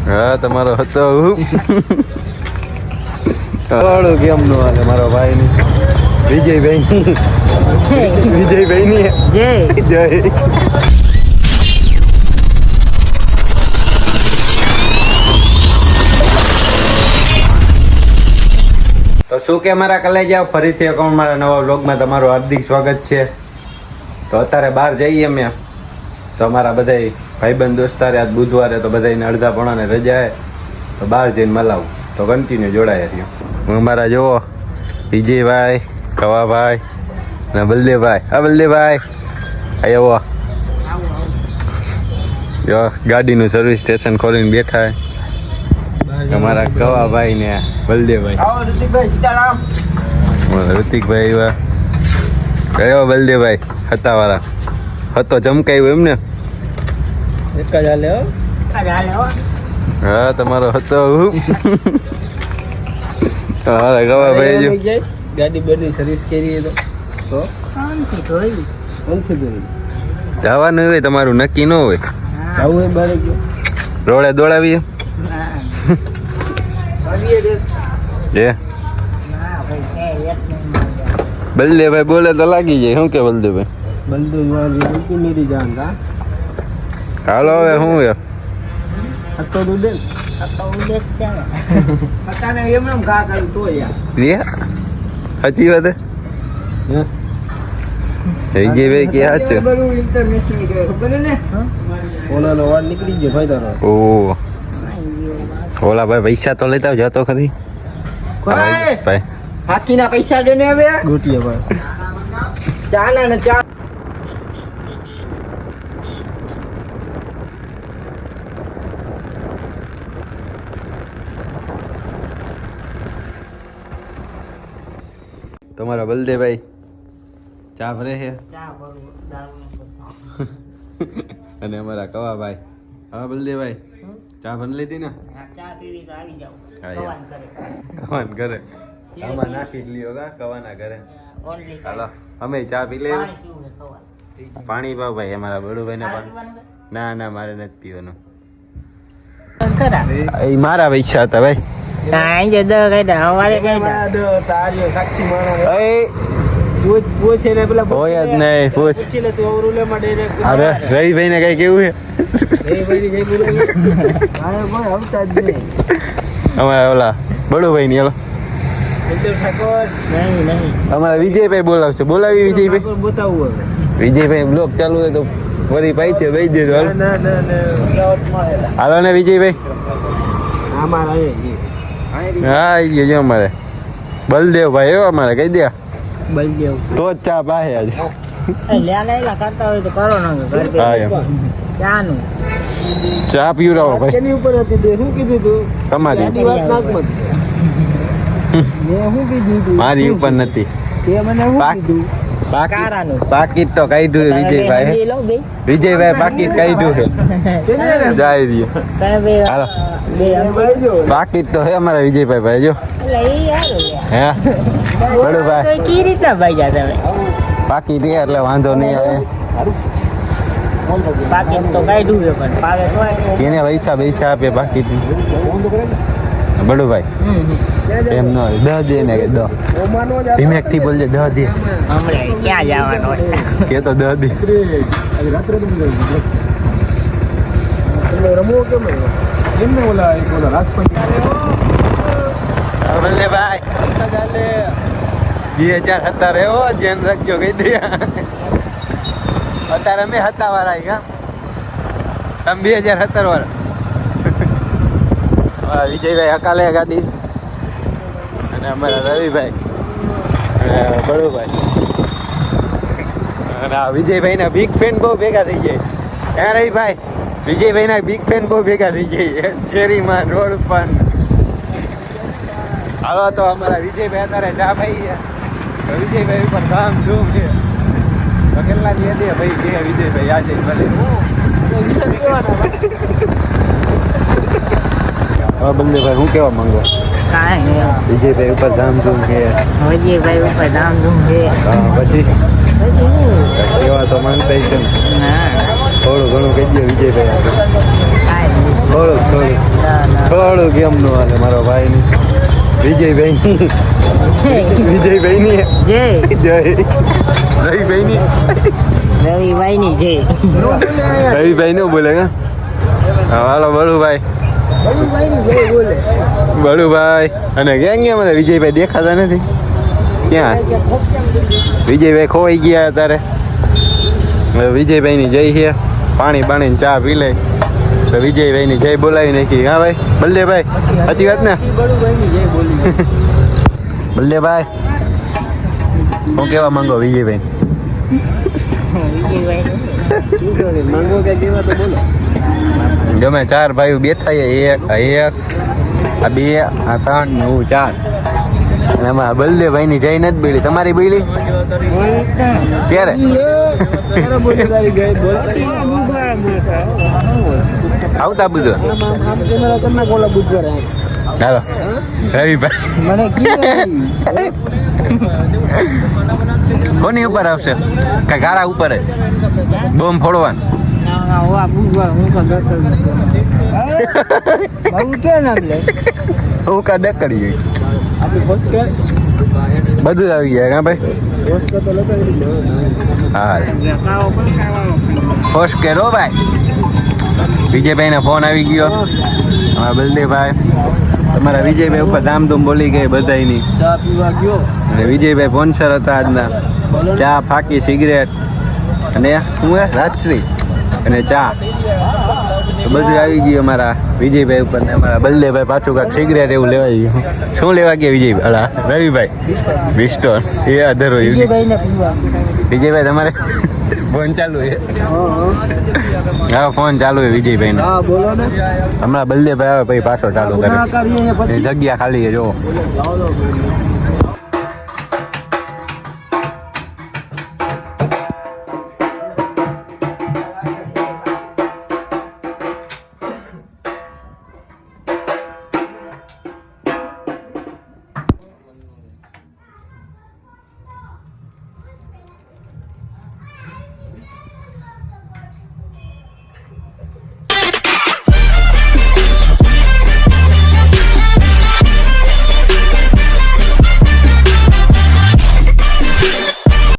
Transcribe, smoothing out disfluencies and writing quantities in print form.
હા તમારો હતો થોડું કેમ નો હાલે મારો ભાઈ ની વિજયભાઈ ની જય તો શું કે મારા કલેજા ફરીથી એક મારા નવા વ્લોગમાં તમારું હાર્દિક સ્વાગત છે. તો અત્યારે બહાર જઈએ અમે તો અમારા બધા ભાઈબંધ દોસ્તારે આજ બુધવારે તો બધાને અડધા પોણાને રજા હે તો બહાર જઈને મલાવું તો કન્ટિન્યુ જોડાયા રહ્યો. હું અમારા જુઓ વિજયભાઈ, કવાભાઈ અને બલદેવભાઈ. હા બલદેવભાઈ આવ્યો જો ગાડીનું સર્વિસ સ્ટેશન ખોલીને બેઠા અમારા કવાભાઈ ને બલદેવભાઈ. ઋતિકભાઈ એવા કયો બલદેવભાઈ હતા વાળા હતો ચમકાયું એમ ને એક જ હાલે હા તમારો હતો હા કવાભાઈ જો ગાડી બધી સર્વિસ કરી તો જવાનું હોય તમારું નક્કી ન હોય રોડે દોડાવીએ બલદેવભાઈ બોલે તો લાગી જાય. શું કે બલદેવભાઈ હાલો હવે શું સાચી વાત વિજયભાઈ કે સાચું નીકળી ગયો ભાઈ. ઓલા ભાઈ પૈસા તો લેતા જતો ખરી ભાઈ હાથીના પૈસા દે ને હવે ગોટીએ ભાઈ ચાલે ને ચા તમારા બલદેવભાઈ ચા ભરે છે અને અમારા કવાભાઈ. હા બલદેવભાઈ ચા ભરી લીધી ને કવાન કરે આમાં નાખી જ લ્યો કા કવાના ઘરે. હાલો અમે ચા પી લે પાણી પાવ ભાઈ અમારા બડુભાઈ ને પાણી ના ના મારે નથી પીવાનું એ મારા પૈસા હતા ભાઈ. રવિભાઈ ને કઈ કેવું છે અમારા ઓલા બડુભાઈ ની અમારા વિજયભાઈ બોલાવશે. બોલાવી વિજયભાઈ. વિજયભાઈ બ્લોક ચાલુ હોય તો વળી પાઈ દઈ દેજો હાલો ને વિજયભાઈ. હા આવી ગયો જો અમારે બલદેવભાઈ એવો અમારે કહી દે તો જ ચા પાસે આજે ચા પીવડાવો ભાઈ તમારી મારી ઉપર નથી. પાકીટ તો કાઢ્યું વિજયભાઈ. વિજયભાઈ પાકીટ કાઢ્યું છે જાય રહ્યો પાકીટ તો હે અમારા વિજયભાઈ ભાઈ જો હે બડુભાઈ પાકીટ એટલે વાંધો નહીં આવે. એને પૈસા આપે પાકીટ બડુભાઈ એમ ન દહ દે ને કે દહ ધીમેક થી બોલજે દહ દે ક્યાં જવાનો કે તો દહ દે રમો કેમ એમને ઓલા રાજપંચાયત 2017 એવો ધ્યાન રાખજો કહી દે અત્યારે અમે હતા વાળા કા તમે 2017 વાળા વિજયભાઈ હકાલે ગાડી અને અમારા રવિભાઈ બળુભાઈ અને આ વિજયભાઈ ના બિગ ફેન બહુ ભેગા થઈ જાય. હે રવિભાઈ વિજયભાઈ ના બિગ ફેન બહુ ભેગા થઈ જાય શેરીમાં રોડ પર. હાલો તો અમારા વિજયભાઈ અત્યારે ચા ભાઈ વિજયભાઈ ઉપર ધામ ધૂમ છે તો કેટલા દી દે ભાઈ કે વિજયભાઈ આજે ભલે હા બલદેવભાઈ હું કેવા માંગો વિજયભાઈ ઉપર ધામધૂમ છે. વિજયભાઈ ઉપર ધામધૂમ છે પછી કેવા તો માંગતા છે ને થોડું ઘણું કહી દો વિજયભાઈ થોડું કેમ નું હાલે મારો ભાઈ ની વિજયભાઈ ની જય જય રવિભાઈ ની રવિભાઈ ની જય રવિભાઈ નું બોલે કે હાલો બળુભાઈ બળુભાઈ અને ક્યાં ગયા મને વિજયભાઈ દેખાતા નથી ક્યાં વિજયભાઈ ખોવાઈ ગયા અત્યારે હવે વિજયભાઈ ની જય છે પાણી બાણી ચા પી લે તો વિજયભાઈ ની જય બોલાવી નાખી હા ભાઈ બલ્દેભાઈ સાચી વાત ને બલ્દેભાઈ હું કેવા માંગો વિજયભાઈ ગમે ચાર ભાઈ બેઠા છે એક આ બે આ ત્રણ ને હું ચાર અને એમાં બલદેવભાઈ ની જઈ નથી બોલી તમારી બોલી ક્યારે આવતા બધું હાલો રવિભાઈ કોની ઉપર આવશે કઈ ગાળા ઉપર જ બોમ્બ ફોડવાનું હું કા ડકડી ગઈ બધું આવી જાય હા ભાઈ હા ફોસ કરો ભાઈ વિજયભાઈ ને ફોન આવી ગયો અમારા બલદેવભાઈ તમારા વિજયભાઈ ઉપર ધામધૂમ બોલી ગઈ બધાની અને વિજયભાઈ સ્પોન્સર હતા આજના ચા ફાકી સિગરેટ અને શું રાજશ્રી અને ચા બધું આવી ગયું અમારા વિજયભાઈ ઉપર ને અમારા બલદેવભાઈ પાછું કાંક સિગરેટ એવું લેવા ગયું શું લેવા ગયા વિજયભાઈ અલા રવિભાઈ વિસ્ટોન એ અધરો વિજયભાઈ તમારે ફોન ચાલુ છે હા ફોન ચાલુ છે વિજયભાઈ નો બોલો ને હમણાં બલદેવભાઈ આવે પછી પાછો ચાલુ કરે જગ્યા ખાલી છે જો